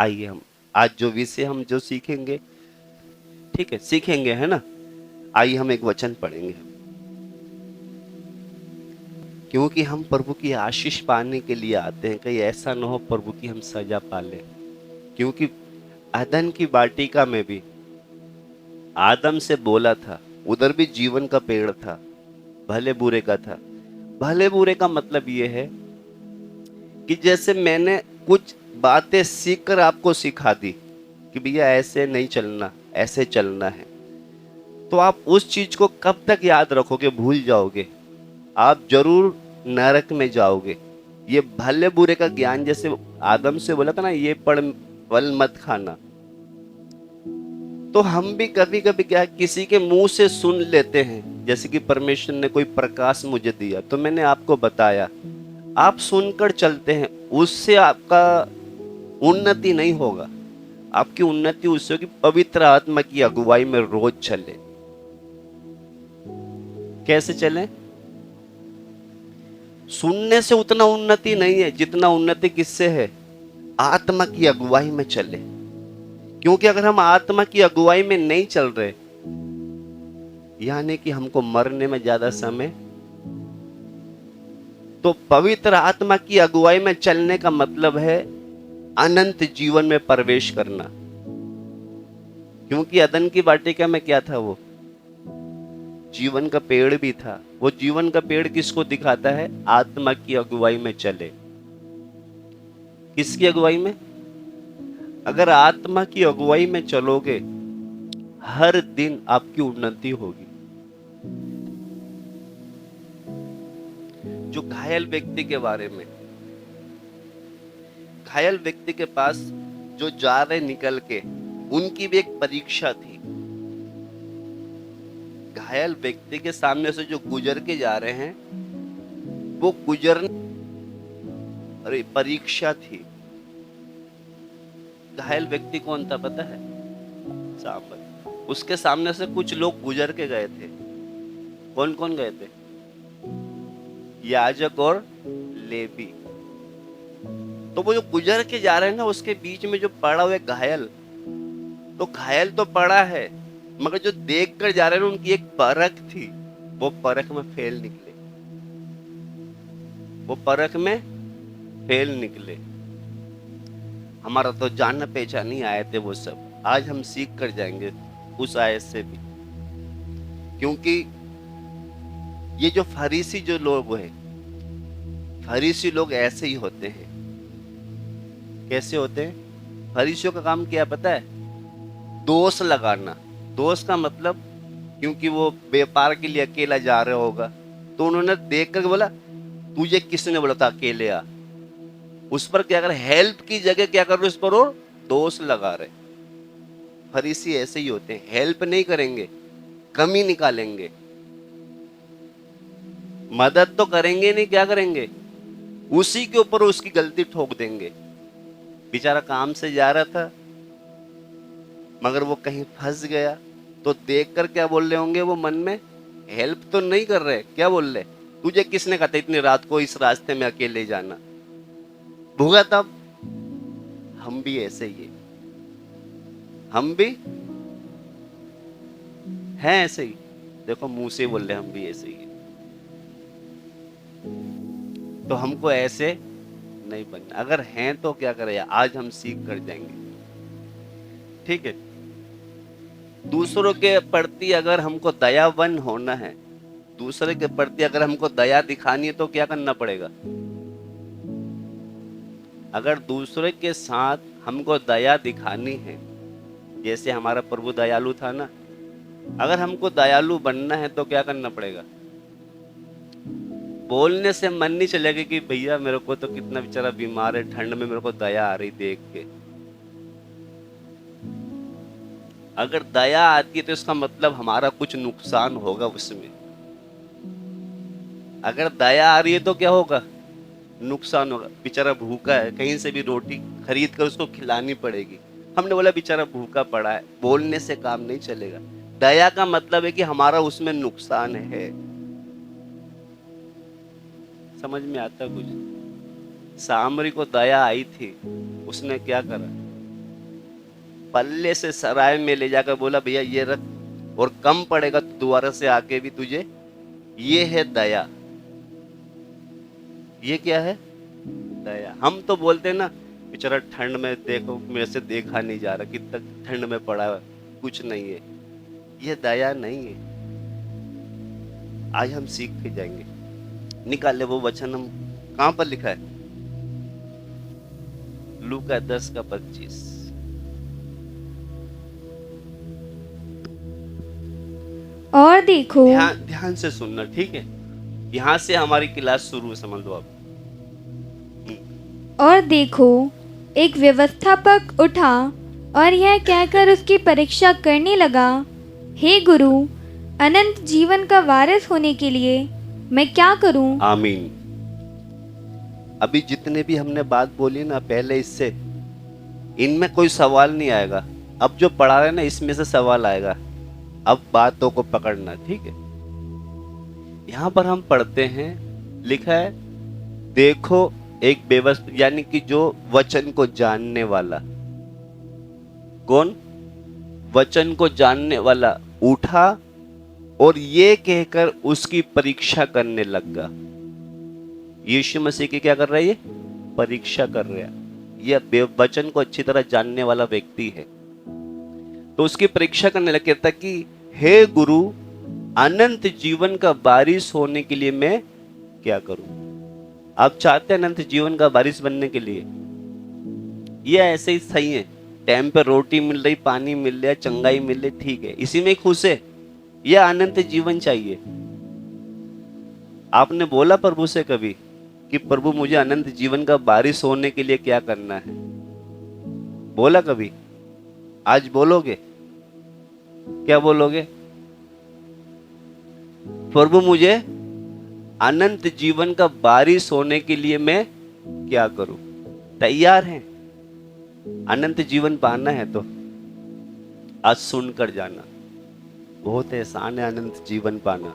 आइए हम आज जो विषय हम जो सीखेंगे, ठीक है, सीखेंगे है ना। आइए हम एक वचन पढ़ेंगे। क्योंकि हम प्रभु की आशीष पाने के लिए आते हैं, कहीं ऐसा ना हो प्रभु की हम सजा पाले। क्योंकि अदन की वाटिका में भी आदम से बोला था, उधर भी जीवन का पेड़ था, भले बुरे का था। भले बुरे का मतलब ये है कि जैसे मैंने कुछ बातें सीखकर आपको सिखा दी कि भैया ऐसे नहीं चलना, ऐसे चलना है, तो आप उस चीज को कब तक याद रखोगे, भूल जाओगे, आप जरूर नरक में जाओगे। ये भले बुरे का ज्ञान जैसे आदम से बोला था ना, ये पढ़ फल मत खाना, तो हम भी कभी कभी क्या किसी के मुंह से सुन लेते हैं। जैसे कि परमेश्वर ने कोई प्रकाश मुझे दिया तो मैंने आपको बताया, आप सुनकर चलते हैं, उससे आपका उन्नति नहीं होगा। आपकी उन्नति उससे कि पवित्र आत्मा की अगुवाई में रोज चले। कैसे चले? सुनने से उतना उन्नति नहीं है जितना उन्नति किससे है, आत्मा की अगुवाई में चले। क्योंकि अगर हम आत्मा की अगुवाई में नहीं चल रहे, यानी कि हमको मरने में ज्यादा समय, तो पवित्र आत्मा की अगुवाई में चलने का मतलब है अनंत जीवन में प्रवेश करना। क्योंकि अदन की वाटिका में क्या था, वो जीवन का पेड़ भी था। वो जीवन का पेड़ किसको दिखाता है? आत्मा की अगुवाई में चले। किसकी अगुवाई में? अगर आत्मा की अगुवाई में चलोगे, हर दिन आपकी उन्नति होगी। जो घायल व्यक्ति के बारे में, घायल व्यक्ति के पास जो जा रहे निकल के, उनकी भी एक परीक्षा थी। घायल व्यक्ति के सामने से जो गुजर के जा रहे हैं, वो गुजर, अरे परीक्षा थी। घायल व्यक्ति कौन था पता है? सांबर। उसके सामने से कुछ लोग गुजर के गए थे। कौन कौन गए थे? याजक और लेवी। तो वो जो गुजर के जा रहे हैं ना, उसके बीच में जो पड़ा हुआ घायल, तो घायल तो पड़ा है, मगर जो देख कर जा रहे हैं उनकी एक परख थी, वो परख में फेल निकले। वो परख में फेल निकले। हमारा तो जान पहचान ही आए थे वो सब, आज हम सीख कर जाएंगे उस आयत से भी। क्योंकि ये जो फरीसी जो लोग हैं, फरीसी लोग ऐसे ही होते हैं। कैसे होते हैं? फरीसियों का काम क्या पता है? दोष लगाना। दोष का मतलब, क्योंकि वो व्यापार के लिए अकेला जा रहा होगा, तो उन्होंने देख कर बोला, तुझे किसने बोला था अकेले आ? उस पर क्या कर, हेल्प की जगह क्या कर रहे उस पर, और दोष लगा रहे। फरीसी ऐसे ही होते हैं, हेल्प नहीं करेंगे, कमी निकालेंगे। मदद तो करेंगे नहीं, क्या करेंगे, उसी के ऊपर उसकी गलती ठोक देंगे। बेचारा काम से जा रहा था, मगर वो कहीं फंस गया, तो देखकर क्या बोल रहे होंगे वो मन में? हेल्प तो नहीं कर रहे, क्या बोल रहे, तुझे किसने कहा था इतनी रात को इस रास्ते में अकेले जाना? भूगा तब। हम भी ऐसे ही है, हम भी हैं ऐसे ही। देखो मुंह से बोल रहे हम भी ऐसे ही है। तो हमको ऐसे नहीं बनना। अगर हैं तो क्या करें, आज हम सीख कर जाएंगे, ठीक है। दूसरों के प्रति अगर हमको दयावान होना है, दूसरे के प्रति अगर हमको दया दिखानी है, तो क्या करना पड़ेगा? अगर दूसरे के साथ हमको दया दिखानी है, जैसे हमारा प्रभु दयालु था ना, अगर हमको दयालु बनना है तो क्या करना पड़ेगा? बोलने से मन नहीं चलेगा कि भैया मेरे को तो कितना बेचारा बीमार है, ठंड में मेरे को दया आ रही देख के। अगर दया आती है तो इसका मतलब हमारा कुछ नुकसान होगा उसमें। अगर दया आ रही है तो क्या होगा? नुकसान होगा। बेचारा भूखा है, कहीं से भी रोटी खरीद कर उसको खिलानी पड़ेगी। हमने बोला बेचारा भूखा पड़ा है, बोलने से काम नहीं चलेगा। दया का मतलब है कि हमारा उसमें नुकसान है। समझ में आता कुछ? सामरी को दया आई थी, उसने क्या करा? पल्ले से सराय में ले जाकर बोला भैया ये रख, और कम पड़ेगा तो दोबारा से आके भी तुझे। ये है दया। ये क्या है? दया। हम तो बोलते हैं ना बेचारा ठंड में देखो मेरे से देखा नहीं जा रहा, कितना ठंड में पड़ा है, कुछ नहीं है। ये दया नहीं है। आज हम सीख के जाएंगे। निकाले वो वचन, हम कहां पर लिखा है? लूका 10:25। और देखो, ध्यान से सुनना, ठीक है? यहां से हमारी क्लास शुरू, समझ लो आप। और देखो, एक व्यवस्थापक उठा और यह कहकर उसकी परीक्षा करने लगा, हे गुरु, अनंत जीवन का वारिस होने के लिए मैं क्या करूं? आमीन। अभी जितने भी हमने बात बोली ना पहले, इससे इनमें कोई सवाल नहीं आएगा। अब जो पढ़ा रहे ना इसमें से सवाल आएगा। अब बातों को पकड़ना, ठीक है? यहां पर हम पढ़ते हैं, लिखा है देखो एक व्यवस्था, यानी कि जो वचन को जानने वाला, कौन? वचन को जानने वाला उठा और ये कहकर उसकी परीक्षा करने लगा। यीशु मसीह की क्या कर रहा है? ये परीक्षा कर रहा है। यह वचन को अच्छी तरह जानने वाला व्यक्ति है, तो उसकी परीक्षा करने लगा। कहता कि हे गुरु, अनंत जीवन का वारिस होने के लिए मैं क्या करूं? आप चाहते हैं अनंत जीवन का वारिस बनने के लिए? ये ऐसे ही सही है, टाइम पे रोटी मिल रही, पानी मिल रहा, चंगाई मिल रही, ठीक है, इसी में खुश है? यह अनंत जीवन चाहिए? आपने बोला प्रभु से कभी कि प्रभु मुझे अनंत जीवन का वारिस होने के लिए क्या करना है? बोला कभी? आज बोलोगे? क्या बोलोगे? प्रभु मुझे अनंत जीवन का वारिस होने के लिए मैं क्या करूं? तैयार हैं? अनंत जीवन पाना है तो आज सुनकर जाना। बहुत आसान है अनंत जीवन पाना।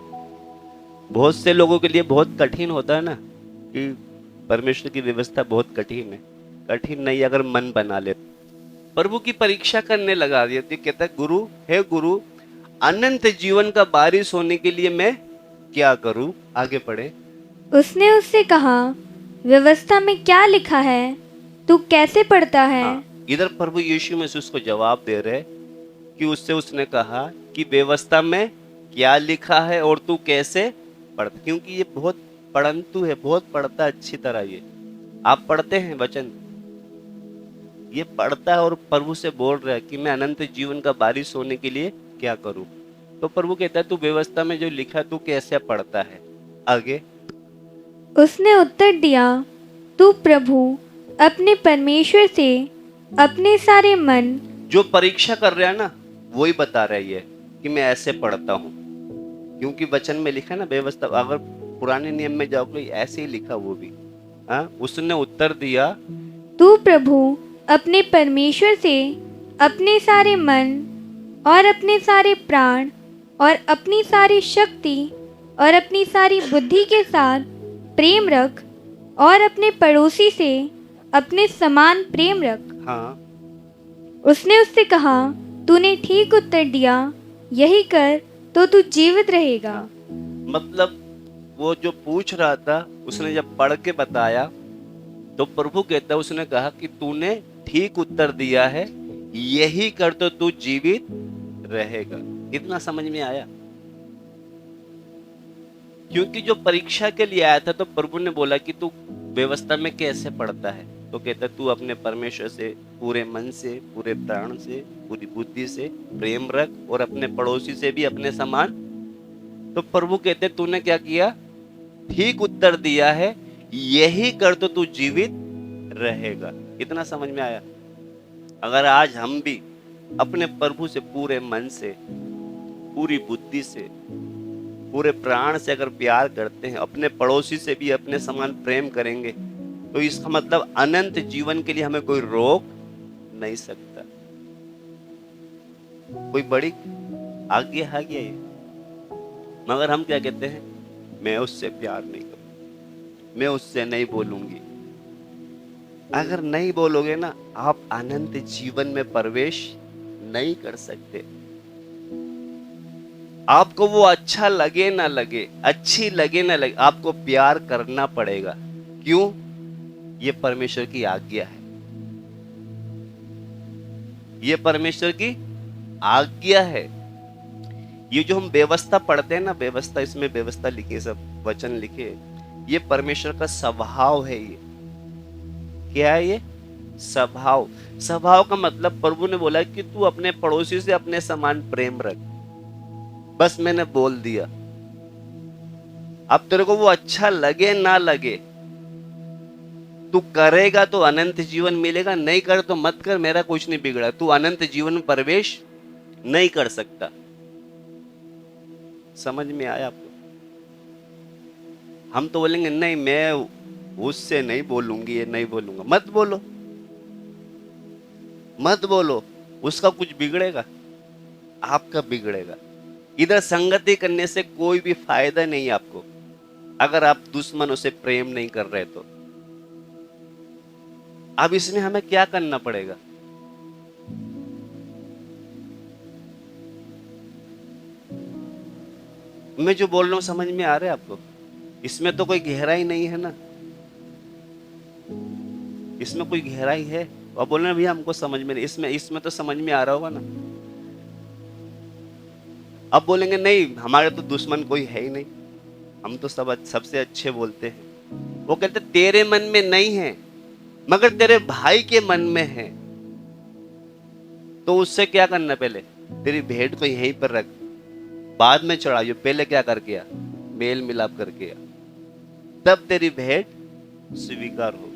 बहुत से लोगों के लिए बहुत कठिन होता है ना, कि परमेश्वर की व्यवस्था बहुत कठिन है। कठिन नहीं अगर मन बना ले। प्रभु की परीक्षा करने लगा दिया। कहता है गुरु, हे गुरु, अनंत जीवन का वारिस होने के लिए मैं क्या करूं? आगे पढ़े। उसने उससे कहा, व्यवस्था में क्या लिखा है, तू कैसे पढ़ता है? इधर प्रभु यीशु मसीह उसको जवाब दे रहे कि उसने कहा कि व्यवस्था में क्या लिखा है और तू कैसे पढ़ता। क्योंकि ये बहुत पढ़ंतु है, बहुत पढ़ता है अच्छी तरह। ये आप पढ़ते हैं वचन, ये पढ़ता है और प्रभु से बोल रहा है कि मैं अनंत जीवन का वारिस होने के लिए क्या करूं। तो प्रभु कहता है तू व्यवस्था में जो लिखा तू कैसे पढ़ता है? आगे। उसने उत्तर दिया, तू प्रभु अपने परमेश्वर से अपने सारे मन। जो परीक्षा कर रहा है ना वही बता रहा है कि मैं ऐसे पढ़ता हूं, क्योंकि वचन में लिखा है ना व्यवस्था। अगर पुराने नियम में जाओगे ऐसे ही लिखा वो भी। उसने उत्तर दिया, तू प्रभु अपने परमेश्वर से अपने सारे मन और अपने सारे प्राण और अपनी सारी शक्ति और अपनी सारी बुद्धि के साथ प्रेम रख, और अपने पड़ोसी से अपने समान प्रेम रख। उसने उससे कहा, तूने ठीक उत्तर दिया, यही कर तो तू जीवित रहेगा। मतलब वो जो पूछ रहा था उसने जब पढ़ के बताया तो प्रभु कहता है, उसने कहा कि तूने ठीक उत्तर दिया है, यही कर तो तू जीवित रहेगा। इतना समझ में आया? क्योंकि जो परीक्षा के लिए आया था तो प्रभु ने बोला कि तू व्यवस्था में कैसे पढ़ता है, तो कहता तू अपने परमेश्वर से पूरे मन से, पूरे प्राण से, पूरी बुद्धि से प्रेम रख, और अपने पड़ोसी से भी अपने समान। तो प्रभु कहते तूने क्या किया? ठीक उत्तर दिया है, यही कर तो तू जीवित रहेगा। इतना समझ में आया? अगर आज हम भी अपने प्रभु से पूरे मन से, पूरी बुद्धि से, पूरे प्राण से अगर प्यार करते हैं, अपने पड़ोसी से भी अपने समान प्रेम करेंगे, तो इसका मतलब अनंत जीवन के लिए हमें कोई रोक नहीं सकता। कोई बड़ी आगे आ गया ये, मगर हम क्या कहते हैं? मैं उससे प्यार नहीं करूं, मैं उससे नहीं बोलूंगी। अगर नहीं बोलोगे ना, आप अनंत जीवन में प्रवेश नहीं कर सकते। आपको वो अच्छा लगे ना लगे, अच्छी लगे ना लगे, आपको प्यार करना पड़ेगा। क्यों? ये परमेश्वर की आज्ञा है, ये परमेश्वर की आज्ञा है। ये जो हम व्यवस्था पढ़ते हैं ना, व्यवस्था, इसमें व्यवस्था लिखी, सब वचन लिखे, ये परमेश्वर का स्वभाव है। ये क्या है? ये स्वभाव। स्वभाव का मतलब प्रभु ने बोला कि तू अपने पड़ोसी से अपने समान प्रेम रख। बस मैंने बोल दिया। अब तेरे को वो अच्छा लगे ना लगे, तू करेगा तो अनंत जीवन मिलेगा, नहीं कर तो मत कर, मेरा कुछ नहीं बिगड़ा। तू अनंत जीवन में प्रवेश नहीं कर सकता। समझ में आया आपको? हम तो बोलेंगे नहीं, मैं उससे नहीं बोलूंगी, ये नहीं बोलूंगा। मत बोलो, मत बोलो, उसका कुछ बिगड़ेगा, आपका बिगड़ेगा। इधर संगति करने से कोई भी फायदा नहीं आपको, अगर आप दुश्मनों से प्रेम नहीं कर रहे तो। अब इसमें हमें क्या करना पड़ेगा? मैं जो बोल रहा हूं समझ में आ रहा है आपको? इसमें तो कोई गहराई नहीं है ना, इसमें कोई गहराई है? और बोल रहे भैया हमको समझ में नहीं, इसमें तो समझ में आ रहा होगा ना। अब बोलेंगे नहीं, हमारे तो दुश्मन कोई है ही नहीं, हम तो सबसे अच्छे बोलते हैं। वो कहते तेरे मन में नहीं है, मगर तेरे भाई के मन में है। तो उससे क्या करना? पहले तेरी भेंट को यहीं पर रख, बाद में चढ़ाइयो। पहले क्या करके आ? मेल मिलाप करके आ, तब तेरी भेंट स्वीकार हो।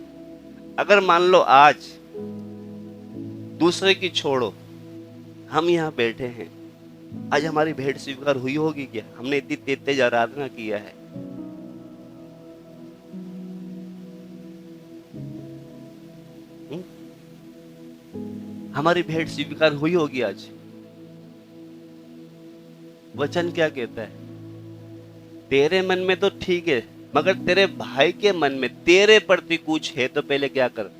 अगर मान लो आज दूसरे की छोड़ो, हम यहाँ बैठे हैं, आज हमारी भेंट स्वीकार हुई होगी क्या? हमने इतनी तेज आराधना किया है, हमारी भेंट स्वीकार हुई होगी आज? वचन क्या कहता है? तेरे मन में तो ठीक है, मगर तेरे भाई के मन में तेरे प्रति कुछ है तो पहले क्या कर?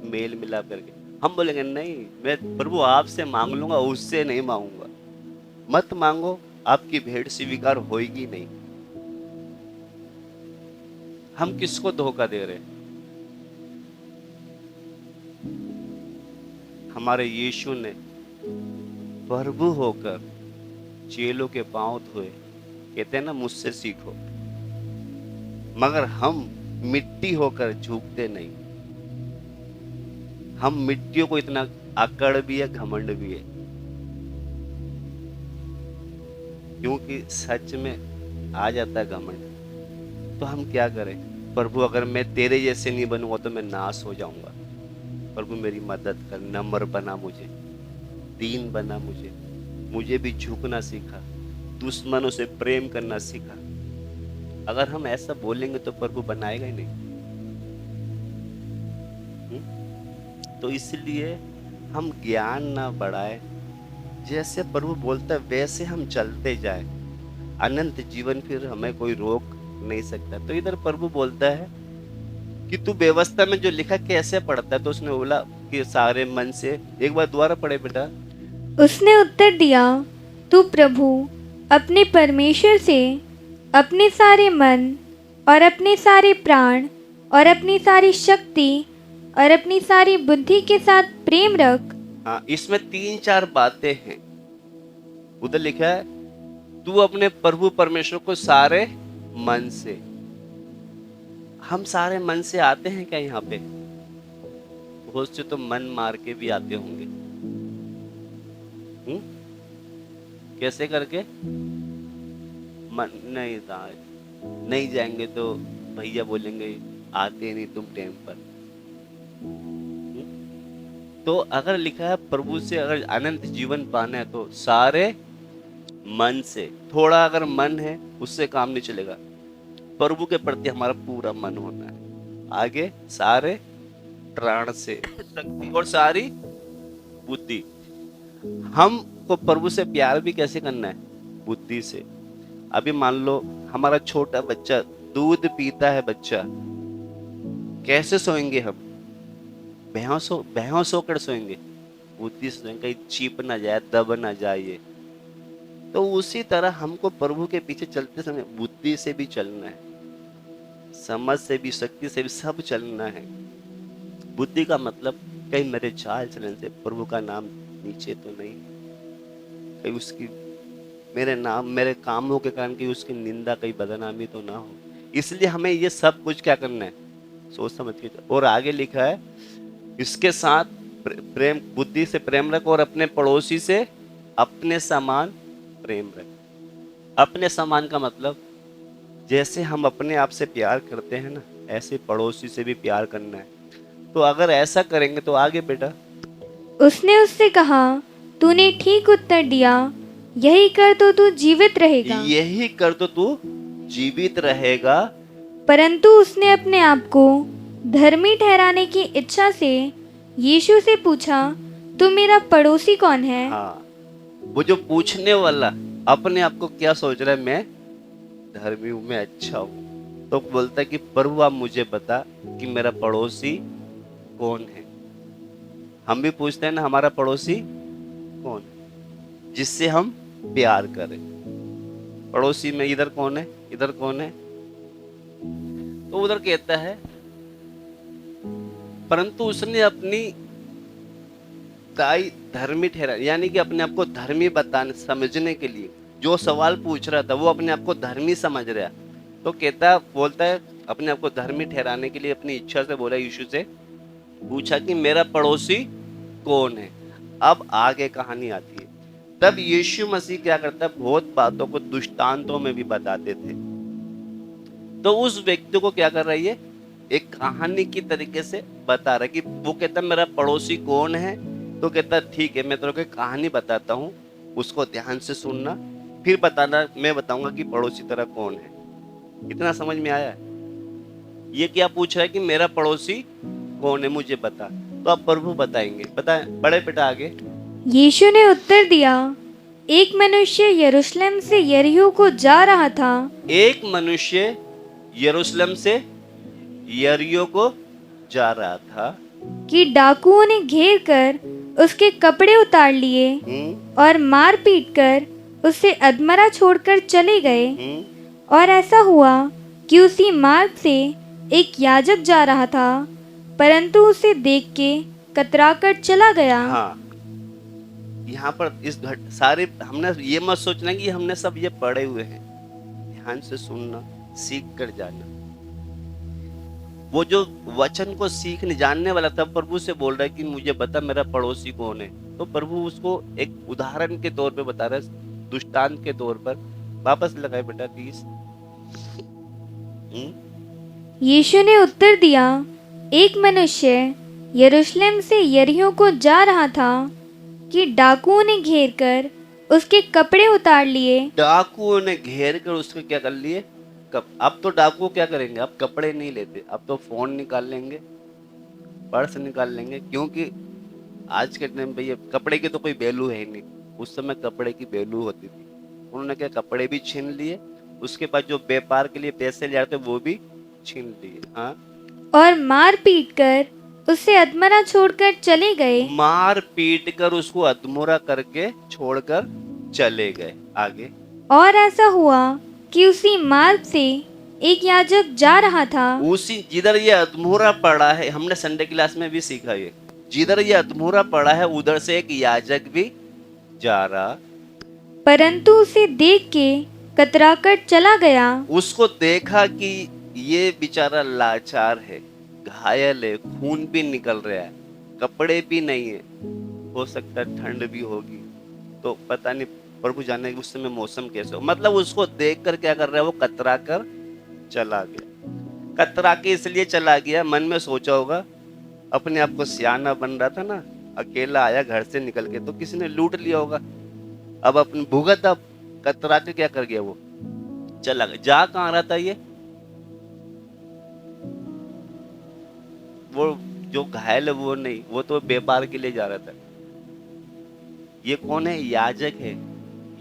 मेल मिलाप करके। हम बोलेंगे नहीं, मैं प्रभु आपसे मांग लूंगा, उससे नहीं मांगूंगा। मत मांगो, आपकी भेंट स्वीकार होगी नहीं। हम किसको धोखा दे रहे हैं? हमारे यीशु ने प्रभु होकर चेलों के पांव धोए। कहते हैं ना, मुझसे सीखो। मगर हम मिट्टी होकर झुकते नहीं। हम मिट्टियों को इतना अकड़ भी है, घमंड भी है, क्योंकि सच में आ जाता है घमंड। तो हम क्या करें? प्रभु अगर मैं तेरे जैसे नहीं बनूंगा तो मैं नाश हो जाऊंगा। प्रभु मेरी मदद कर, नम्र बना मुझे, दीन बना मुझे भी झुकना सिखा, दुश्मनों से प्रेम करना सिखा। अगर हम ऐसा बोलेंगे तो प्रभु बनाएगा ही नहीं। तो इसलिए हम ज्ञान ना बढ़ाए, जैसे प्रभु बोलता है वैसे हम चलते जाए, अनंत जीवन फिर हमें कोई रोक नहीं सकता। तो इधर प्रभु बोलता है कि तू व्यवस्था में जो लिखा कैसे पढ़ता है? तो उसने बोला कि सारे मन से। एक बार दोबारा पढ़े बेटा। उसने उत्तर दिया, तू प्रभु अपने परमेश्वर से अपने सारे मन और अपने सारे प्राण और अपनी सारी शक्ति और अपनी सारी बुद्धि के साथ प्रेम रख। हाँ, इसमें 3-4 बातें हैं। उधर लिखा है तू अपने प्रभु परमेश्वर को सारे मन से। हम सारे मन से आते हैं क्या यहाँ पे? बहुत से तो मन मार के भी आते होंगे। कैसे करके? मन नहीं जाएंगे तो भैया बोलेंगे आते नहीं तुम टाइम पर। तो अगर लिखा है प्रभु से अगर अनंत जीवन पाना है तो सारे मन से। थोड़ा अगर मन है उससे काम नहीं चलेगा, प्रभु के प्रति हमारा पूरा मन होना है। आगे सारे प्राण से, शक्ति और सारी बुद्धि। हमको प्रभु से प्यार भी कैसे करना है? बुद्धि से। अभी मान लो हमारा छोटा बच्चा दूध पीता है, बच्चा कैसे सोएंगे हम? बेहोश होकर सोएंगे? बुद्धि से कहीं चीप ना जाए, दब ना जाए ये। तो उसी तरह हमको प्रभु के पीछे चलते समय बुद्धि से भी चलना है, समझ से भी, शक्ति से भी, सब चलना है। बुद्धि का मतलब कहीं मेरे चाल चलन से प्रभु का नाम नीचे तो नहीं, कहीं उसकी मेरे नाम मेरे कामों के कारण कहीं उसकी निंदा, कहीं बदनामी तो ना हो। इसलिए हमें ये सब कुछ क्या करना है, सोच समझ के। और आगे लिखा है, इसके साथ प्रेम, बुद्धि से प्रेम रख और अपने पड़ोसी से अपने समान प्रेम रख। अपने समान का मतलब जैसे हम अपने आप से प्यार करते हैं ना, ऐसे पड़ोसी से भी प्यार करना है। तो अगर ऐसा करेंगे तो आगे बेटा। उसने उससे कहा, तूने ठीक उत्तर दिया, यही कर तो तू जीवित रहेगा। यही कर तो तू जीवित रहेगा। परंतु उसने अपने आप को धर्मी ठहराने की इच्छा से यीशु से पूछा, तू मेरा पड़ोसी कौन है? हाँ, वो जो पूछने वाला अपने आप को क्या सोच रहा है, मैं धर्मी हूं, मैं अच्छा हूं। तो बोलता है कि प्रभु आप मुझे बता कि मेरा पड़ोसी कौन है। हम भी पूछते हैं ना, हमारा पड़ोसी कौन है जिससे हम प्यार करें। पड़ोसी में इधर कौन है, इधर कौन है? तो उधर कहता है, परंतु उसने अपनी दाई धर्मी ठहरा, यानी कि अपने आप को धर्मी बताने समझने के लिए जो सवाल पूछ रहा था वो अपने आप को धर्मी समझ रहा। तो बोलता है अपने आप को धर्मी ठहराने के लिए अपनी इच्छा से बोला, यीशु से पूछा कि मेरा पड़ोसी कौन है। अब आगे कहानी आती है। तब यीशु मसीह क्या करता है, बहुत बातों को दृष्टांतों में भी बताते थे। तो उस व्यक्ति को क्या कर रही है, एक कहानी की तरीके से बता रहा है कि वो कहता मेरा पड़ोसी कौन है। तो कहता ठीक है, मैं तेरे को एक कहानी बताता हूँ, उसको ध्यान से सुनना, फिर बताना, मैं बताऊंगा कि पड़ोसी तेरा कौन है। इतना समझ में आया? ये क्या पूछ रहा है कि मेरा पड़ोसी कौन है, मुझे बता। तो अब प्रभु बताएंगे, बताए बड़े बेटा आगे। यीशु ने उत्तर दिया, एक मनुष्य यरूशलेम से यरीहो को जा रहा था। एक मनुष्य यरूशलेम से यरीहो को जा रहा था कि डाकुओं ने घेर कर उसके कपड़े उतार लिए और मार पीट कर उसे अधमरा छोड़कर चले गए। और ऐसा हुआ कि उसी मार्ग से एक याजक जा रहा था, परंतु उसे देख के कतराकर चला गया। हाँ, यहाँ पर इस सारे हमने ये मत सोचना कि हमने सब ये पढ़े हुए हैं। ध्यान से सुनना, सीख कर जाना। वो जो वचन को सीखने जानने वाला था, प्रभु से बोल रहा है कि मुझे बता मेरा पड़ोसी कौन है। तो प्रभु उसको एक उदाहरण के तौर पे बता रहा है, दृष्टांत के तौर पर। वापस लगाए बेटा 30। यीशु ने उत्तर दिया, एक मनुष्य यरूशलेम से यरीहो को जा रहा था कि डाकुओं ने घेर कर उसके कपड़े उतार लिए। डाकुओं ने घेर कर उसके क्या कर लिए? अब तो डाकू क्या करेंगे, अब कपड़े नहीं लेते, अब तो फोन निकाल लेंगे, पर्स निकाल लेंगे, क्योंकि आज के टाइम पे ये कपड़े की तो कोई वैल्यू है नहीं। उस समय कपड़े की वैल्यू होती थी। उन्होंने क्या कपड़े भी छीन लिए, उसके बाद जो व्यापार के लिए पैसे ले आते वो भी छीन लिए। हाँ, और मार पीट कर उसे अधमरा छोड़कर चले गए। मार पीट कर उसको अधमरा करके छोड़कर चले गए। आगे, और ऐसा हुआ कि उसी मार्ग से एक याजक जा रहा था। उसी जिधर ये अधमरा पड़ा है, हमने संडे क्लास में भी सीखा, ये जिधर ये अधमरा पड़ा है उधर से एक याजक भी जा रहा, परंतु उसे देख के कतराकर चला गया। उसको देखा कि ये बेचारा लाचार है, घायल है, खून भी निकल रहा है, कपड़े भी नहीं है, हो सकता है ठंड भी होगी, तो पता नहीं, प्रभु जाने उस समय मौसम कैसे हो। मतलब उसको देखकर क्या कर रहा है, वो कतरा कर चला गया। कतरा के इसलिए चला गया, मन में सोचा होगा, अपने आप को सियाना बन रहा था ना, अकेला आया घर से निकल के, तो किसी ने लूट लिया होगा, अब अपने भुगत, अब कतरा के क्या कर गया, वो चला गया। जा कहाँ रहा था ये, वो जो घायल है वो नहीं, वो तो व्यापार के लिए जा रहा था। ये कौन है, याजक है।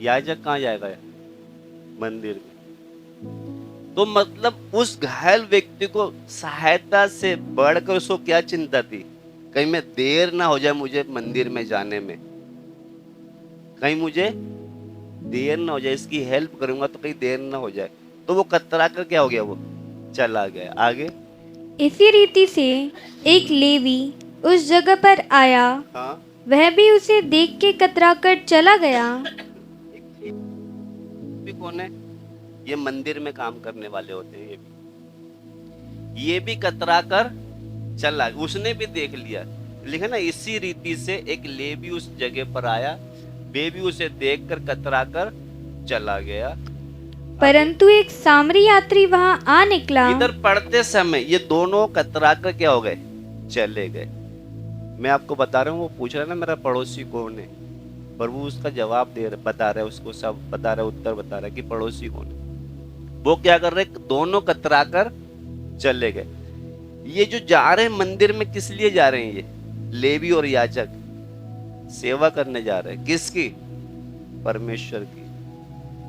याजक कहाँ जाएगा, मंदिर में। तो मतलब उस घायल व्यक्ति को सहायता से बढ़कर उसको क्या चिंता थी, कहीं मैं देर ना हो जाए मुझे मंदिर में जाने में, कहीं मुझे देर ना हो जाए, इसकी हेल्प करूंगा तो कहीं देर ना हो जाए। तो वो कतरा कर क्या हो गया, वो चला गया। आगे। इसी रीति से एक लेवी उस जगह पर आया, हाँ, वह भी उसे देख के कतराकर चला गया। भी कौन है? ये मंदिर में काम करने वाले होते हैं। ये भी कतरा कर चला, उसने भी देख लिया। लिखा ना, इसी रीति से एक लेवी उस जगह पर आया, वे भी उसे देखकर कतरा कर चला गया। परंतु एक सामरी यात्री वहां आ निकला। इधर पढ़ते समय ये दोनों कतरा कर क्या हो गए, चले गए। मैं आपको बता रहा हूँ, वो पूछ रहा है ना मेरा पड़ोसी कौन है, प्रभु उसका जवाब दे रहा, बता रहा है उसको, सब बता रहा है, उत्तर बता रहा है कि पड़ोसी कौन है। वो क्या कर रहे, दोनों कतरा कर चले गए। ये जो जा रहे हैं मंदिर में, किस लिए जा रहे हैं? ये लेवी और याजक सेवा करने जा रहे हैं। किसकी? परमेश्वर की।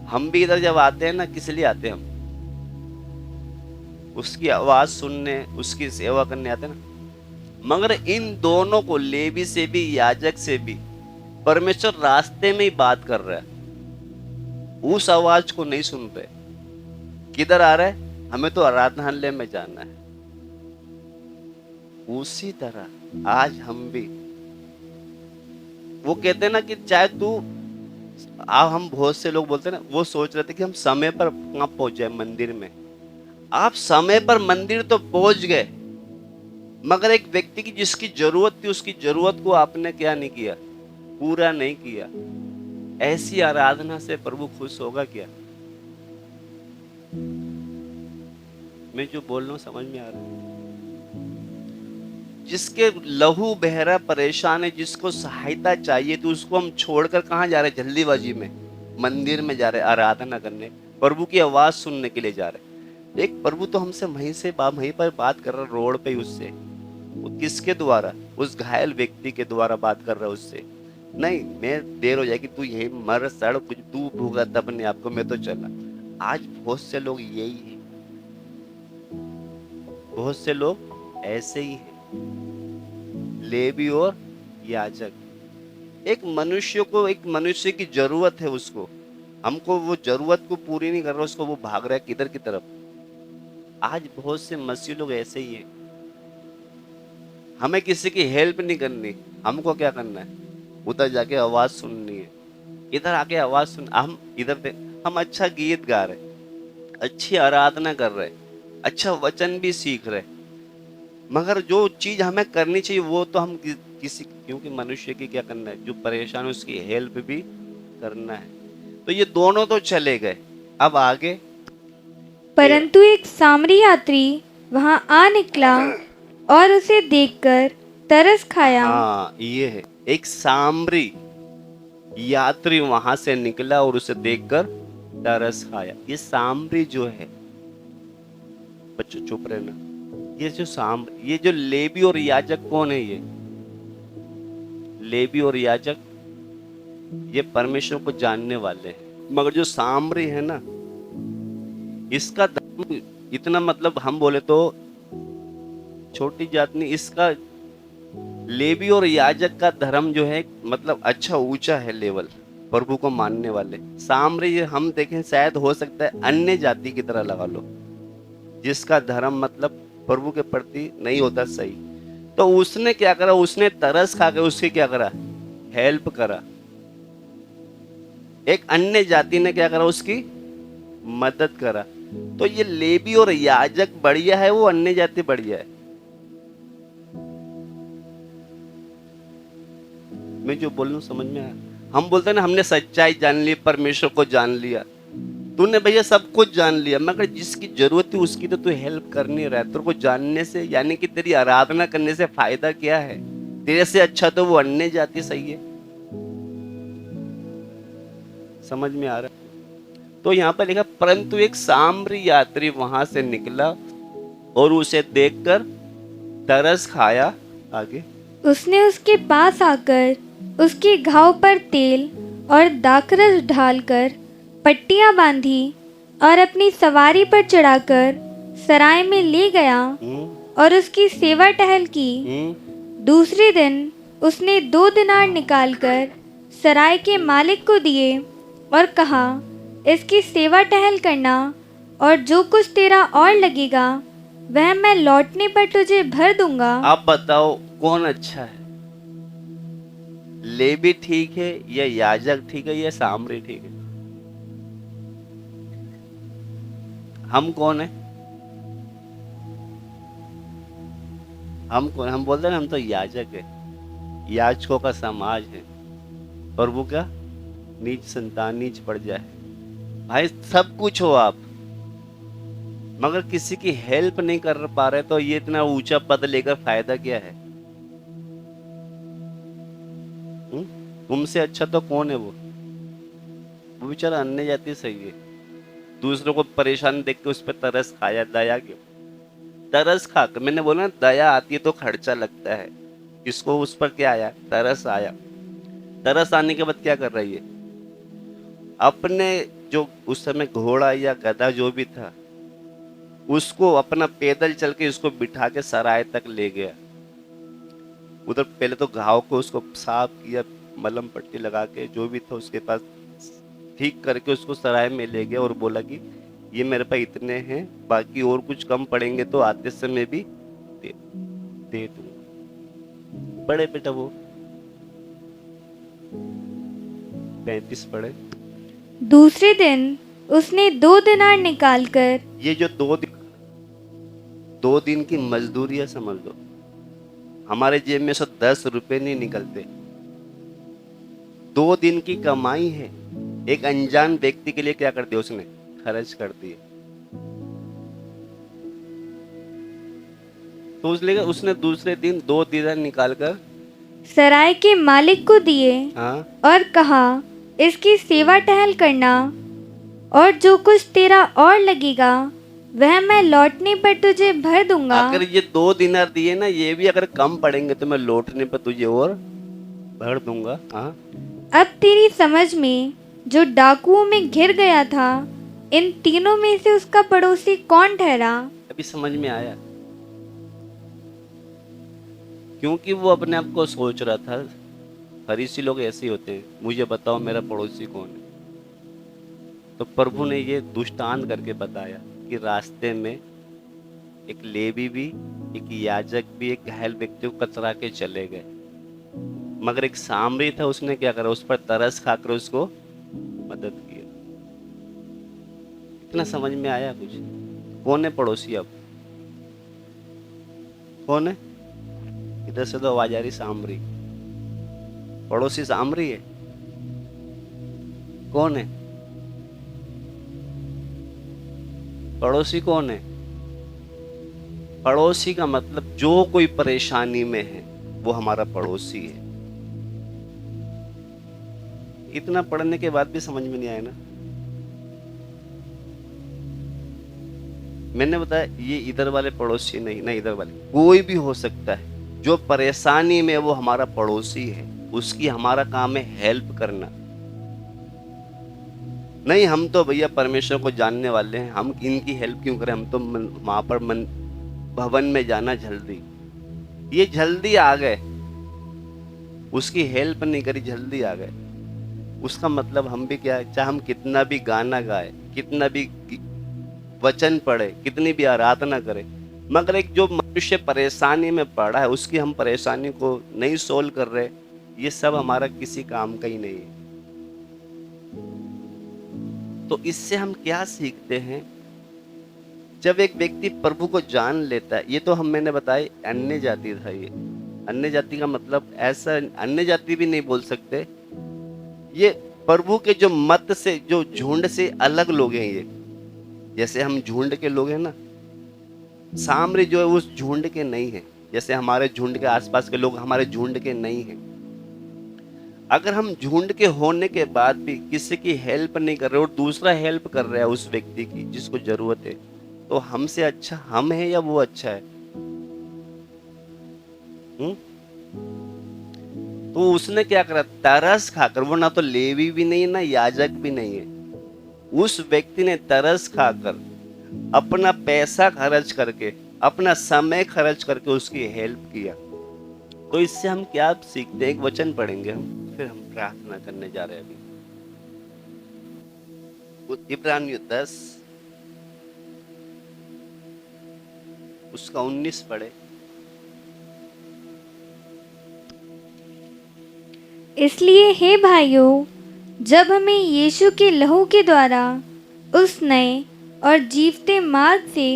हम भी इधर जब आते हैं ना, किस लिए आते हैं? हम उसकी आवाज सुनने, उसकी सेवा करने आते हैं ना। मगर इन दोनों को, लेवी से भी याजक से भी, परमेश्वर रास्ते में ही बात कर रहा है। उस आवाज को नहीं सुन रहे। किधर आ रहा है? हमें तो आराधनालय में जाना है। उसी तरह आज हम भी, वो कहते हैं ना कि चाहे तू, हम बहुत से लोग बोलते हैं ना, वो सोच रहे थे कि हम समय पर कहां पहुंच जाए मंदिर में। आप समय पर मंदिर तो पहुंच गए, मगर एक व्यक्ति की जिसकी जरूरत थी, उसकी जरूरत को आपने क्या नहीं किया, पूरा नहीं किया। ऐसी आराधना से प्रभु खुश होगा क्या? मैं जो बोल रहा हूं समझ में आ रहा है? जिसके लहू बहरा परेशान है, जिसको सहायता चाहिए, तो उसको हम छोड़कर कहां जा रहे हैं? जल्दीबाजी में मंदिर में जा रहे हैं, आराधना करने, प्रभु की आवाज सुनने के लिए जा रहे हैं। एक प्रभु तो हमसे वहीं पर बात कर रहा है, रोड पे उससे। वो किसके द्वारा? उस घायल व्यक्ति के द्वारा बात कर रहा है उससे। नहीं, मैं देर हो जाएगी, तू यही मर सड़, कुछ तू भूगा तब अपने आप को, मैं तो चला। आज बहुत से लोग यही है, बहुत से लोग ऐसे ही हैं, लेवी और याजक। एक मनुष्य की जरूरत है, उसको, हमको वो जरूरत को पूरी नहीं कर रहा, उसको वो भाग रहा है किधर की तरफ। आज बहुत से मसीह लोग ऐसे ही हैं। हमें किसी की हेल्प नहीं करनी, हमको क्या करना है? उधर जाके आवाज सुननी है। इधर आके आवाज सुन, हम अच्छा गीत गा रहे, अच्छी आराधना कर रहे, अच्छा वचन भी सीख रहे, मगर जो चीज हमें करनी चाहिए वो तो हम क्योंकि मनुष्य की क्या करना है, जो परेशान है उसकी हेल्प भी करना है। तो ये दोनों तो चले गए। अब आगे। परंतु एक सामरी यात्री वहां आ निकला और उसे देखकर तरस खाया। हाँ, ये है, एक सामरी यात्री वहां से निकला और उसे देखकर तरस खाया। ये सामरी जो है, बच्चों चुप रहना, ये जो लेवी और याजक कौन है? ये लेवी और याजक, ये परमेश्वर को जानने वाले हैं। मगर जो सामरी है ना, इसका धर्म इतना, मतलब हम बोले तो छोटी जात नहीं, इसका लेवी और याजक का धर्म जो है, मतलब अच्छा ऊंचा है लेवल, प्रभु को मानने वाले। सामरी हम देखें, शायद हो सकता है अन्य जाति की तरह लगा लो, जिसका धर्म मतलब प्रभु के प्रति नहीं होता सही। तो उसने क्या करा? उसने तरस खा के उसकी क्या करा? हेल्प करा। एक अन्य जाति ने क्या करा? उसकी मदद करा। तो ये लेवी और याजक बढ़िया है, वो अन्य जाति बढ़िया है? मैं जो बोल रहा हूं समझ में आया? हम बोलते हैं ना, हमने सच्चाई जान ली, परमेश्वर को जान लिया। तूने भैया सब कुछ जान लिया, मगर जिसकी जरूरत थी उसकी तो तू हेल्प कर नहीं रहा है। तेरे को जानने से, यानी कि तेरी आराधना करने से फायदा क्या है? तेरे से अच्छा तो वो अन्य जाति सही है। समझ में आ रहा है? तो यहाँ पर लिखा, परंतु एक सामरी यात्री वहां से निकला और उसे देखकर तरस खाया। आगे। उसने उसके पास आकर उसके घाव पर तेल और दाखरस डालकर पट्टियां बांधी और अपनी सवारी पर चढ़ाकर सराय में ले गया और उसकी सेवा टहल की। दूसरे दिन उसने 2 दिनार निकालकर सराय के मालिक को दिए और कहा, इसकी सेवा टहल करना, और जो कुछ तेरा और लगेगा वह मैं लौटने पर तुझे भर दूंगा। आप बताओ कौन अच्छा है? लेवी ठीक है या याजक ठीक है या सामरी ठीक है? हम कौन है? हम कौन? हम बोलते हैं ना, हम तो याजक है, याजकों का समाज है। प्रभु का नीच संतान, नीच प्रजा है। भाई सब कुछ हो आप, मगर किसी की हेल्प नहीं कर पा रहे, तो ये इतना ऊंचा पद लेकर फायदा क्या है? तुमसे अच्छा तो कौन है? वो बेचारा अन्य जाति सही है, दूसरों को परेशान देख के उस पर तरस खाया। दया क्यों? तरस खा कर, मैंने बोला ना, दया आती है तो खर्चा लगता है। इसको उस पर क्या आया? तरस आया। तरस आने के बाद क्या कर रही है? अपने जो उस समय घोड़ा या गधा जो भी था, उसको अपना पैदल चल के उसको बिठा के सराय तक ले गया। उधर पहले तो घाव को उसको साफ किया, मलहम पट्टी लगा के जो भी था उसके पास ठीक करके उसको सराय में ले गया और बोला कि ये मेरे पास इतने हैं, बाकी और कुछ कम पड़ेंगे तो आते समय भी दे दूंगा। पढ़े बेटा वो 35 पढ़े। दूसरे दिन उसने 2 दिनार निकालकर, ये जो 2 दिन की मजदूरी है, समझ लो हमारे जेब में से 10 रुपए नहीं निकलते। 2 दिन की कमाई है, एक अनजान व्यक्ति के लिए क्या कर दिया उसने? खर्च कर दिए। तो उसने दूसरे दिन 2 दिनार निकालकर सराय के मालिक को दिए और कहा, इसकी सेवा टहल करना, और जो कुछ तेरा और लगेगा वह मैं लौटने पर तुझे भर दूंगा। अगर ये 2 दिनार दिए ना, ये भी अगर कम पड़ेंगे तो मैं लौटने पर तुझे और भर दूंगा। अब तेरी समझ में जो डाकुओं में घिर गया था, इन तीनों में से उसका पड़ोसी कौन ठहरा? अभी समझ में आया, क्योंकि वो अपने आप को सोच रहा था। फरीसी लोग ऐसे ही होते हैं, मुझे बताओ मेरा पड़ोसी कौन है। तो प्रभु ने ये दुष्टांत करके बताया कि रास्ते में एक लेवी भी, एक याजक भी, एक घायल व्यक्ति को कतरा के चले गए, मगर एक सामरी था, उसने क्या करा? उस पर तरस खाकर उसको मदद किया। इतना समझ में आया कुछ? कौन है पड़ोसी? अब कौन है? इधर से तो आवाज आ रही सामरी। पड़ोसी सामरी है? कौन है पड़ोसी? कौन है पड़ोसी? का मतलब जो कोई परेशानी में है वो हमारा पड़ोसी है। इतना पढ़ने के बाद भी समझ में नहीं आया ना? मैंने बताया ये इधर वाले पड़ोसी नहीं ना, इधर वाले कोई भी हो सकता है। जो परेशानी में वो हमारा पड़ोसी है, उसकी हमारा काम है हेल्प करना। नहीं, हम तो भैया परमेश्वर को जानने वाले हैं, हम इनकी हेल्प क्यों करें? हम तो वहां पर भवन में जाना जल्दी। ये जल्दी आ गए, उसकी हेल्प नहीं करी, जल्दी आ गए। उसका मतलब हम भी क्या है? चाहे हम कितना भी गाना गाए, कितना भी वचन पढ़े, कितनी भी आराधना करें, मगर एक जो मनुष्य परेशानी में पड़ा है, उसकी हम परेशानी को नहीं सोल्व कर रहे, ये सब हमारा किसी काम का ही नहीं है। तो इससे हम क्या सीखते हैं? जब एक व्यक्ति प्रभु को जान लेता है, ये तो मैंने बताया अन्य जाति था। ये अन्य जाति का मतलब ऐसा अन्य जाति भी नहीं बोल सकते, ये प्रभु के जो मत से, जो झुंड से अलग लोग हैं। ये जैसे हम झुंड के लोग हैं ना, सामरी जो है उस झुंड के नहीं है। जैसे हमारे झुंड के आसपास के लोग हमारे झुंड के नहीं हैं। अगर हम झुंड के होने के बाद भी किसी की हेल्प नहीं कर रहे और दूसरा हेल्प कर रहा है उस व्यक्ति की जिसको जरूरत है, तो हमसे अच्छा हम है या वो अच्छा है? तो उसने क्या करा? तरस खाकर, वो ना तो लेवी भी नहीं है ना याजक भी नहीं है, उस व्यक्ति ने तरस खाकर अपना पैसा खर्च करके, अपना समय खर्च करके उसकी हेल्प किया। तो इससे हम क्या सीखते हैं? एक वचन पढ़ेंगे हम, फिर हम प्रार्थना करने जा रहे हैं। अभी इब्रानियों 10 उसका 19 पढ़े। इसलिए हे भाइयों, जब हमें यीशु के लहू के द्वारा उस नए और जीवते मार्ग से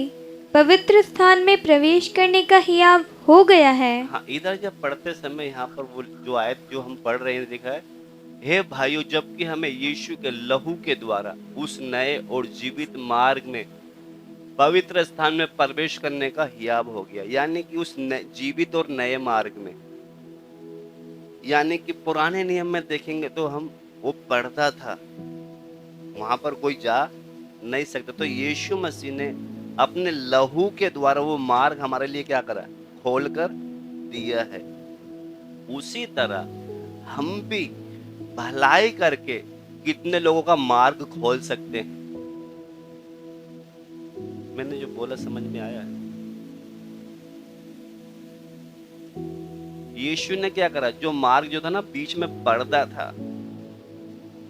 पवित्र स्थान में प्रवेश करने का हियाव हो गया है। हाँ, इधर जब पढ़ते समय यहाँ पर वो जो आयत जो हम पढ़ रहे हैं लिखा है, हे भाइयों, जबकि हमें यीशु के लहू के द्वारा उस नए और जीवित मार्ग में पवित्र स्थान में प्रवेश करने का हियाव हो गया। यानी कि उस जीवित और नए मार्ग में, यानी कि पुराने नियम में देखेंगे तो हम वो पर्दा था, वहां पर कोई जा नहीं सकता। तो यीशु मसीह ने अपने लहू के द्वारा वो मार्ग हमारे लिए क्या करा? खोल कर दिया है। उसी तरह हम भी भलाई करके कितने लोगों का मार्ग खोल सकते हैं। मैंने जो बोला समझ में आया है? यीशु ने क्या करा? जो मार्ग जो था ना, बीच में पर्दा था,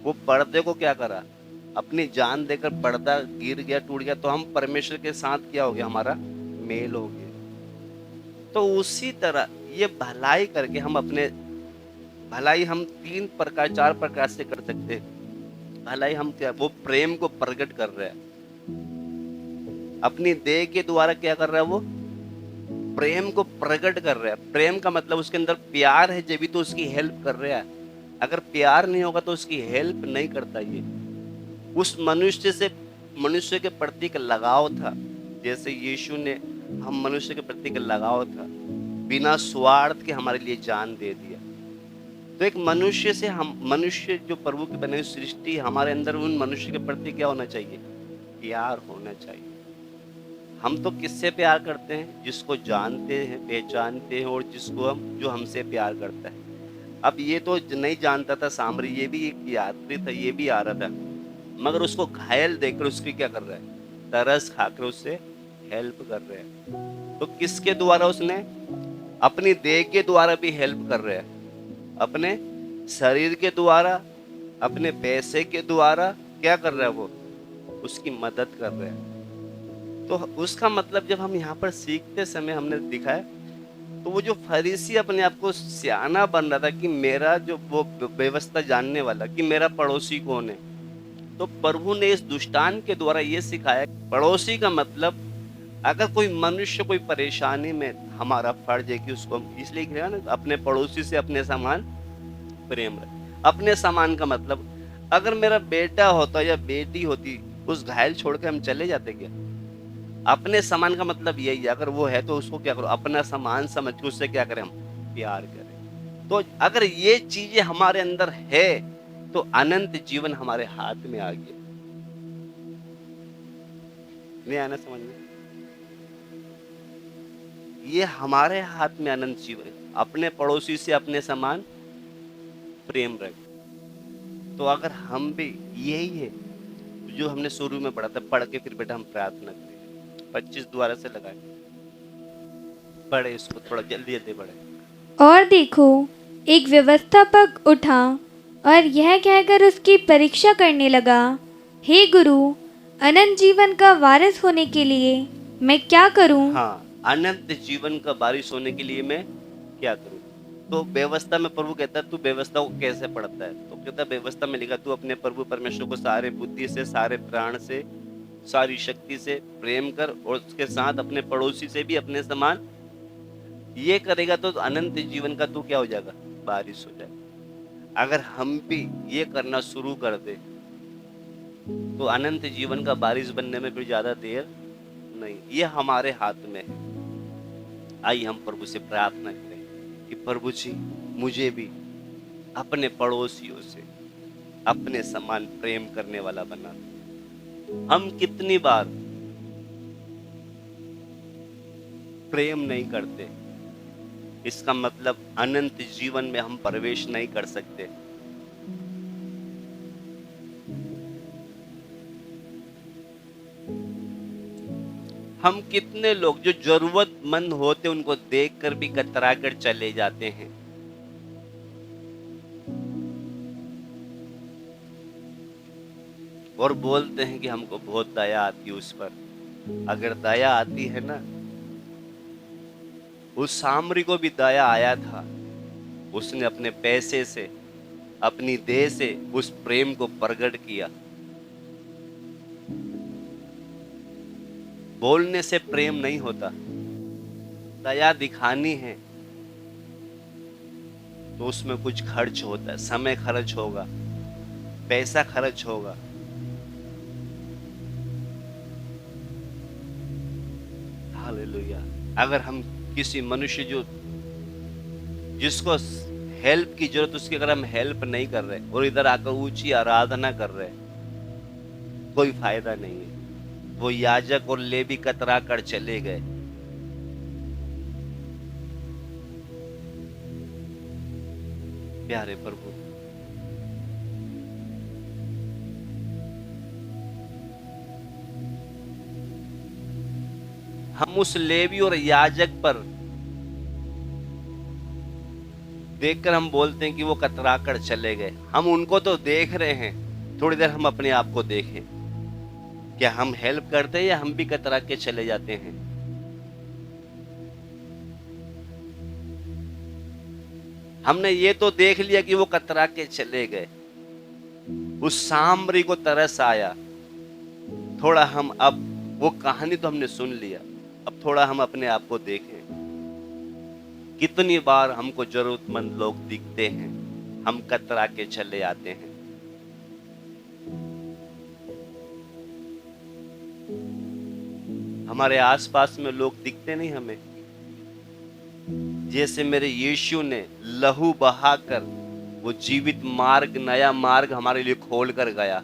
वो पर्दे को क्या करा? अपनी जान देकर पर्दा गिर गया, टूट गया, तो हम परमेश्वर के साथ क्या हो गया? हमारा मेल हो गया। तो उसी तरह ये भलाई करके हम अपने भलाई हम 3 प्रकार 4 प्रकार से कर सकते हैं। भलाई हम क्या? वो प्रेम को प्रकट कर रहे हैं अपनी देह के द्वारा। क्या कर रहा है? वो प्रेम को प्रकट कर रहा है। प्रेम का मतलब उसके अंदर प्यार है, जब भी तो उसकी हेल्प कर रहा है। अगर प्यार नहीं होगा तो उसकी हेल्प नहीं करता। ये उस मनुष्य के प्रति का लगाव था, जैसे यीशु ने हम मनुष्य के प्रति का लगाव था, बिना स्वार्थ के हमारे लिए जान दे दिया। तो एक मनुष्य से हम मनुष्य जो प्रभु की बनी हुई सृष्टि, हमारे अंदर उन मनुष्य के प्रति क्या होना चाहिए? प्यार होना चाहिए। हम तो किससे प्यार करते हैं? जिसको जानते हैं, पहचानते हैं, और जिसको जो हमसे प्यार करता है। अब ये तो नहीं जानता था सामरी, ये भी एक यात्री था, ये भी आ रहा था, मगर उसको घायल देखकर उसकी क्या कर रहा है? तरस खाकर उससे हेल्प कर रहे हैं। तो किसके द्वारा? उसने अपनी देह के द्वारा भी हेल्प कर रहे हैं, अपने शरीर के द्वारा, अपने पैसे के द्वारा क्या कर रहा है? वो उसकी मदद कर रहे हैं। तो उसका मतलब जब हम यहाँ पर सीखते समय हमने दिखा है, तो वो जो फरीसी अपने आप को सियाना बन रहा था कि मेरा जो वो व्यवस्था जानने वाला, कि मेरा पड़ोसी कौन है, तो प्रभु ने इस दुष्टान के द्वारा ये सिखाया। पड़ोसी का मतलब, अगर कोई मनुष्य कोई परेशानी में, हमारा फर्ज है कि उसको हम इसलिए कह ना, अपने पड़ोसी से अपने समान प्रेम रहे। अपने समान का मतलब, अगर मेरा बेटा होता या बेटी होती, उस घायल छोड़ के हम चले जाते क्या? अपने समान का मतलब यही है, अगर वो है तो उसको क्या करो? अपना समान समझ के उससे क्या करें? हम प्यार करें। तो अगर ये चीजें हमारे अंदर है तो अनंत जीवन हमारे हाथ में आ गया। नहीं आना समझ में? ये हमारे हाथ में अनंत जीवन, अपने पड़ोसी से अपने समान प्रेम रख। तो अगर हम भी, यही है जो हमने शुरू में पढ़ा था, पढ़ के फिर बेटा हम प्रार्थना करें। 25 द्वारा से लगाए, पढ़े इसको, थोड़ा जल्दी जल्दी पढ़े। और देखो, एक व्यवस्थापक उठा और यह कहकर उसकी परीक्षा करने लगा, हे गुरु, अनंत जीवन का वारिस होने के लिए मैं क्या करूं? हाँ, अनंत जीवन का वारिस होने के लिए मैं क्या करूं? तो व्यवस्था में प्रभु कहता है, तू व्यवस्था को कैसे पढ़ता है? तो कहता है, व्यवस्था में लिखा, तू अपने प्रभु परमेश्वर को सारे बुद्धि से, सारे प्राण से, सारी शक्ति से प्रेम कर, और उसके साथ अपने पड़ोसी से भी अपने समान। ये करेगा तो अनंत जीवन का तू क्या हो जाएगा? वारिस हो जाएगा। अगर हम भी ये करना शुरू कर दे तो अनंत जीवन का वारिस बनने में फिर ज्यादा देर नहीं। ये हमारे हाथ में है। आइए हम प्रभु से प्रार्थना करें कि प्रभु जी, मुझे भी अपने पड़ोसियों से अपने समान प्रेम करने वाला बना। हम कितनी बार प्रेम नहीं करते, इसका मतलब अनंत जीवन में हम प्रवेश नहीं कर सकते। हम कितने लोग जो जरूरतमंद होते उनको देखकर भी कतरा कर चले जाते हैं। और बोलते हैं कि हमको बहुत दया आती है उस पर। अगर दया आती है ना, उस सामरी को भी दया आया था। उसने अपने पैसे से, अपनी देह से उस प्रेम को प्रकट किया। बोलने से प्रेम नहीं होता, दया दिखानी है तो उसमें कुछ खर्च होता है, समय खर्च होगा, पैसा खर्च होगा। हालेलुया। अगर हम किसी मनुष्य जिसको हेल्प की जरूरत, उसकी अगर हम हेल्प नहीं कर रहे और इधर आकर ऊंची आराधना कर रहे, कोई फायदा नहीं है। वो याजक और लेवी कतरा कर चले गए। प्यारे प्रभु, हम उस लेवी और याजक पर देखकर हम बोलते हैं कि वो कतरा कर चले गए। हम उनको तो देख रहे हैं, थोड़ी देर हम अपने आप को देखें। क्या हम हेल्प करते हैं या हम भी कतरा के चले जाते हैं? हमने ये तो देख लिया कि वो कतरा के चले गए, उस सामरी को तरस आया। थोड़ा हम अब, वो कहानी तो हमने सुन लिया, अब थोड़ा हम अपने आप को देखें। कितनी बार हमको जरूरतमंद लोग दिखते हैं, हम कतरा के चले आते हैं। हमारे आसपास में लोग दिखते नहीं हमें। जैसे मेरे यीशु ने लहू बहाकर वो जीवित मार्ग, नया मार्ग हमारे लिए खोल कर गया,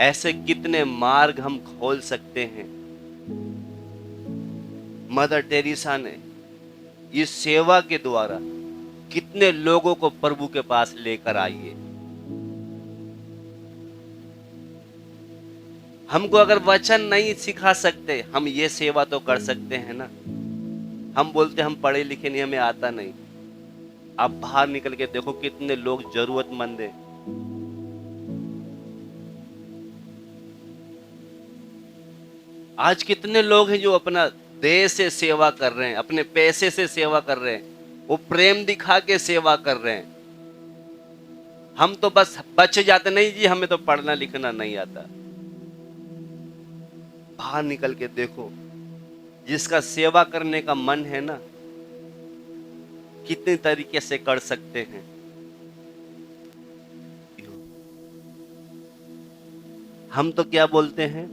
ऐसे कितने मार्ग हम खोल सकते हैं। मदर टेरेसा ने इस सेवा के द्वारा कितने लोगों को प्रभु के पास लेकर आई है। हमको अगर वचन नहीं सिखा सकते, हम ये सेवा तो कर सकते हैं ना। हम बोलते हम पढ़े लिखे नहीं, हमें आता नहीं। आप बाहर निकल के देखो कितने लोग जरूरतमंद हैं। आज कितने लोग हैं जो अपना देह से सेवा कर रहे हैं, अपने पैसे से सेवा कर रहे हैं, वो प्रेम दिखा के सेवा कर रहे हैं। हम तो बस बच जाते, नहीं जी हमें तो पढ़ना लिखना नहीं आता। बाहर निकल के देखो, जिसका सेवा करने का मन है ना, कितने तरीके से कर सकते हैं। हम तो क्या बोलते हैं,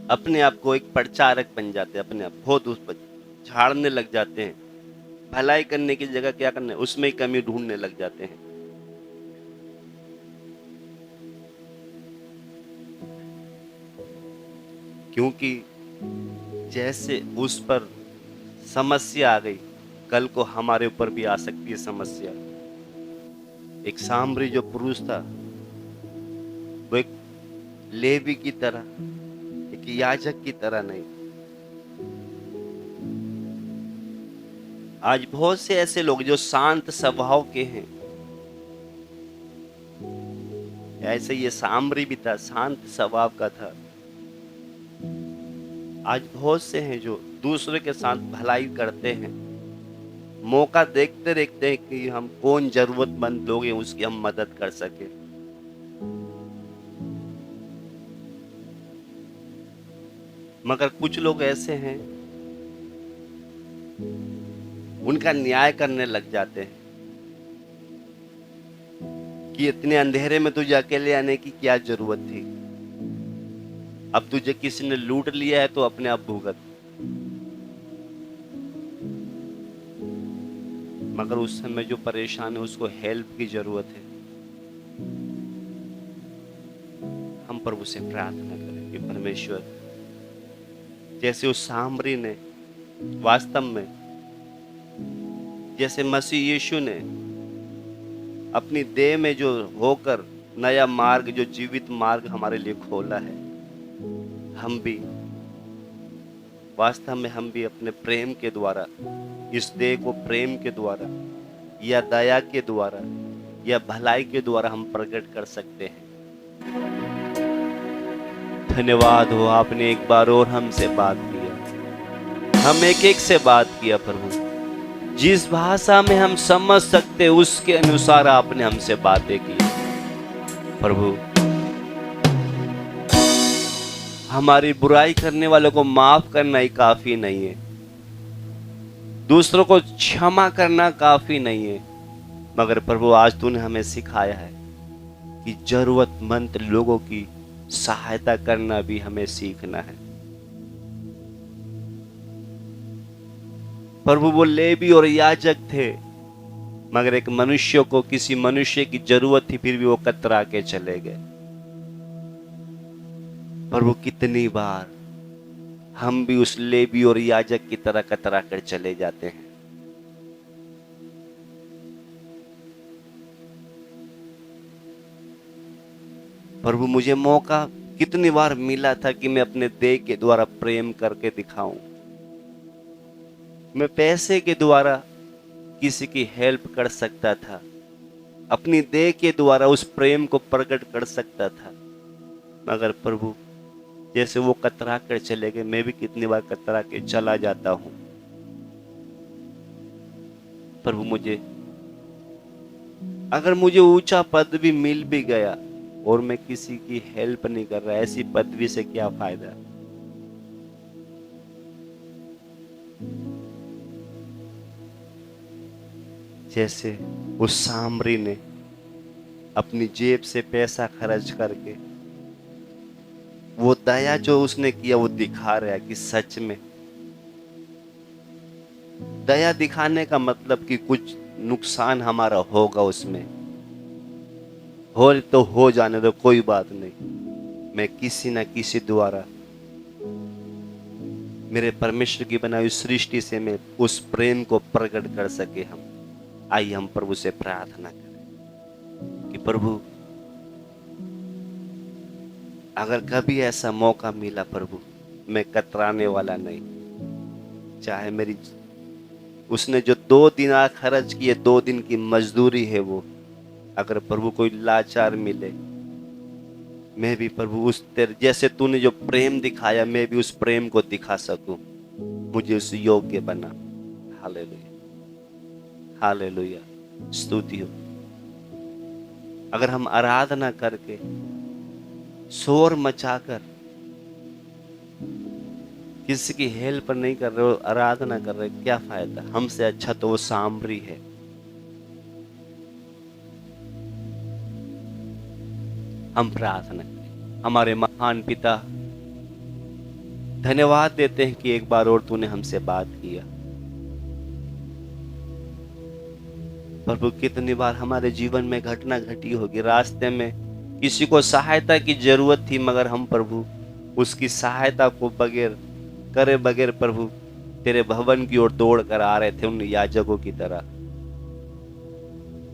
अपने आप को एक प्रचारक बन जाते हैं, अपने आप बहुत उस पर झाड़ने लग जाते हैं। भलाई करने की जगह क्या करने, उसमें ही कमी ढूंढने लग जाते हैं। क्योंकि जैसे उस पर समस्या आ गई, कल को हमारे ऊपर भी आ सकती है समस्या। एक सामरी जो पुरुष था, वो एक लेवी की तरह, एक याजक की तरह नहीं। आज बहुत से ऐसे लोग जो शांत स्वभाव के हैं, ऐसे ये सामरी भी था, शांत स्वभाव का था। आज बहुत से हैं जो दूसरे के साथ भलाई करते हैं, मौका देखते देखते हैं कि हम कौन जरूरतमंद लोग हैं उसकी हम मदद कर सके। मगर कुछ लोग ऐसे हैं, उनका न्याय करने लग जाते हैं कि इतने अंधेरे में तुझे अकेले आने की क्या जरूरत थी, अब तुझे किसी ने लूट लिया है तो अपने आप भुगत। मगर उस समय जो परेशान है उसको हेल्प की जरूरत है। हम प्रभु से प्रार्थना करें कि परमेश्वर, जैसे उस सामरी ने वास्तव में, जैसे मसीह यीशु ने अपनी देह में जो होकर नया मार्ग, जो जीवित मार्ग हमारे लिए खोला है, हम भी वास्तव में हम भी अपने प्रेम के द्वारा, इस देह को प्रेम के द्वारा या दया के द्वारा या भलाई के द्वारा हम प्रकट कर सकते हैं। धन्यवाद हो, आपने एक बार और हमसे बात किया, हम एक एक से बात किया प्रभु। जिस भाषा में हम समझ सकते उसके अनुसार आपने हमसे बातें की प्रभु। हमारी बुराई करने वालों को माफ करना ही काफी नहीं है, दूसरों को क्षमा करना काफी नहीं है, मगर प्रभु आज तूने हमें सिखाया है कि जरूरतमंद लोगों की सहायता करना भी हमें सीखना है। प्रभु वो लेवी और याजक थे, मगर एक मनुष्य को किसी मनुष्य की जरूरत थी, फिर भी वो कतरा के चले गए। प्रभु कितनी बार हम भी उस लेवी और याजक की तरह कतरा कर चले जाते हैं। प्रभु मुझे मौका कितनी बार मिला था कि मैं अपने देह के द्वारा प्रेम करके दिखाऊं, मैं पैसे के द्वारा किसी की हेल्प कर सकता था, अपनी देह के द्वारा उस प्रेम को प्रकट कर सकता था, मगर प्रभु जैसे वो कतरा कर चले गए, मैं भी कितनी बार कतरा के चला जाता हूं। प्रभु अगर मुझे ऊंचा पद भी मिल भी गया और मैं किसी की हेल्प नहीं कर रहा, ऐसी पदवी से क्या फायदा। जैसे उस सामरी ने अपनी जेब से पैसा खर्च करके वो दया जो उसने किया वो दिखा रहा है कि सच में दया दिखाने का मतलब कि कुछ नुकसान हमारा होगा, उसमें हो तो हो जाने दो, कोई बात नहीं, मैं किसी ना किसी द्वारा मेरे परमेश्वर की बनाई सृष्टि से मैं उस प्रेम को प्रकट कर सके। हम आइए हम प्रभु से प्रार्थना करें कि प्रभु अगर कभी ऐसा मौका मिला प्रभु, मैं कतराने वाला नहीं, चाहे मेरी उसने जो 2 दिन खर्च किए, 2 दिन की मजदूरी है वो, अगर प्रभु कोई लाचार मिले, मैं भी प्रभु उस तेरे जैसे तूने जो प्रेम दिखाया मैं भी उस प्रेम को दिखा सकूं, मुझे उस योग्य बना। हालेलुया, हालेलुया, स्तुति हो। अगर हम आराधना करके शोर मचाकर किसी की हेल्प नहीं कर रहे हो, आराधना कर रहे, क्या फायदा। हमसे अच्छा तो वो सामरी है। हम प्रार्थना करें। हमारे महान पिता, धन्यवाद देते हैं कि एक बार और तूने हमसे बात किया। प्रभु कितनी बार हमारे जीवन में घटना घटी होगी, रास्ते में किसी को सहायता की जरूरत थी, मगर हम प्रभु उसकी सहायता को बगैर प्रभु तेरे भवन की ओर दौड़ कर आ रहे थे, उन याजकों की तरह।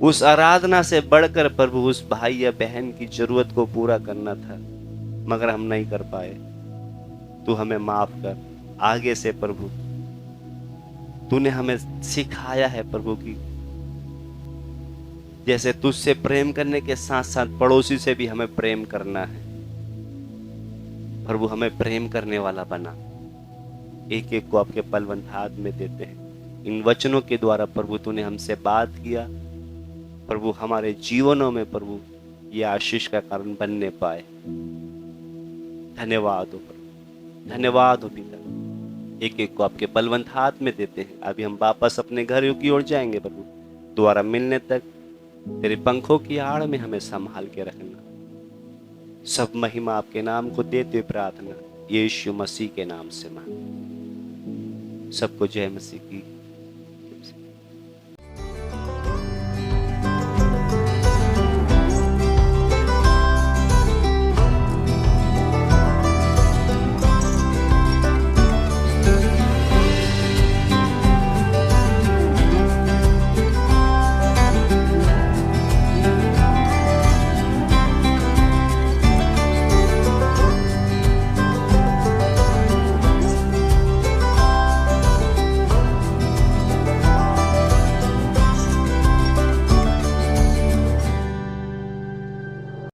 उस आराधना से बढ़कर प्रभु उस भाई या बहन की जरूरत को पूरा करना था, मगर हम नहीं कर पाए। तू हमें माफ कर। आगे से प्रभु तूने हमें सिखाया है प्रभु की जैसे तुझसे प्रेम करने के साथ साथ पड़ोसी से भी हमें प्रेम करना है। प्रभु हमें प्रेम करने वाला बना। एक एक को आपके बलवंत हाथ में देते हैं। इन वचनों के द्वारा प्रभु तूने हमसे बात किया, प्रभु हमारे जीवनों में प्रभु ये आशीष का कारण बनने पाए। धन्यवाद हो प्रभु, धन्यवाद हो पिता। एक एक को आपके बलवंत हाथ में देते हैं। अभी हम वापस अपने घरों की ओर जाएंगे प्रभु। दोबारा मिलने तक तेरे पंखों की आड़ में हमें संभाल के रखना। सब महिमा आपके नाम को देते हुए प्रार्थना यीशु मसीह के नाम से मांग। सबको जय मसीह की।